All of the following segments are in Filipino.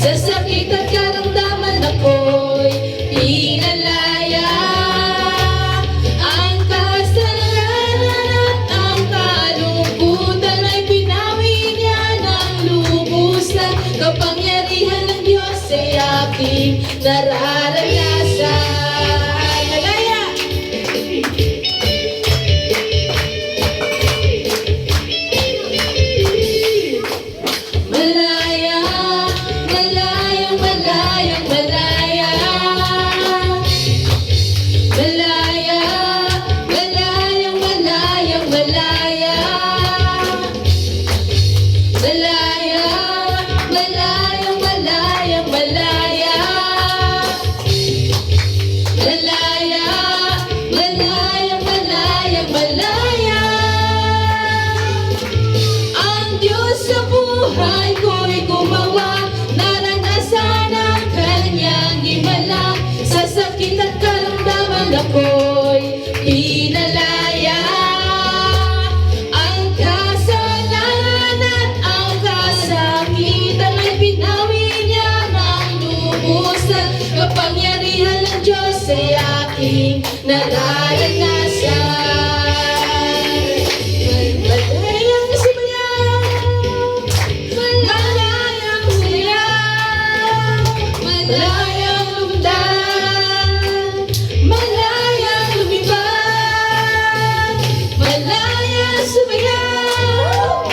Sa sakit at karamdaman ako'y pinalaya. Ang kasalanan at ang kalungkutan ay pinawi niya ng lubusan. Kapangyarihan ng Diyos ay aking nararanasan. Buhay ko'y gumawa, naranasan ang kanyang himala. Sa sakit at karamdaman ako'y pinalaya. Ang kasalanan at ang kasakitan ay pinawi niya ng lubusan. Kapangyarihan ng Diyos ay aking nararanasan. Malayang lumdan, malayang lumipad, malayang sumayaw,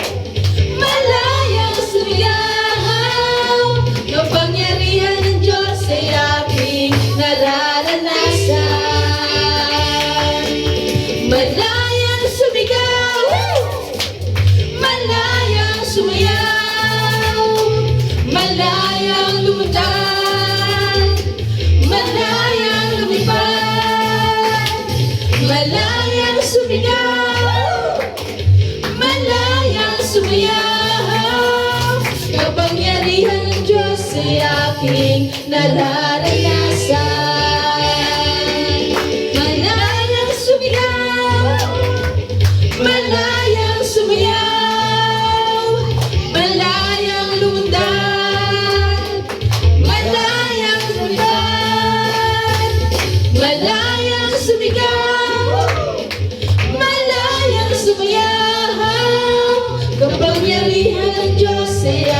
malayang sumayaw. Kapangyarihan ng Diyos ay aking nararanasan. Malayang sumigaw, malayang sumayaw, malayang lumutang, malayang lumipad, malayang sumigaw, malayang sumayaw. Kapangyarihan ng Diyos ay aking nararanasan. Malayang sumigaw, malayang sumayaw, malayang lumutang, malayang lumipad, malayang sumigaw, malayang sumayaw. Kapangyarihan ng Diyos ay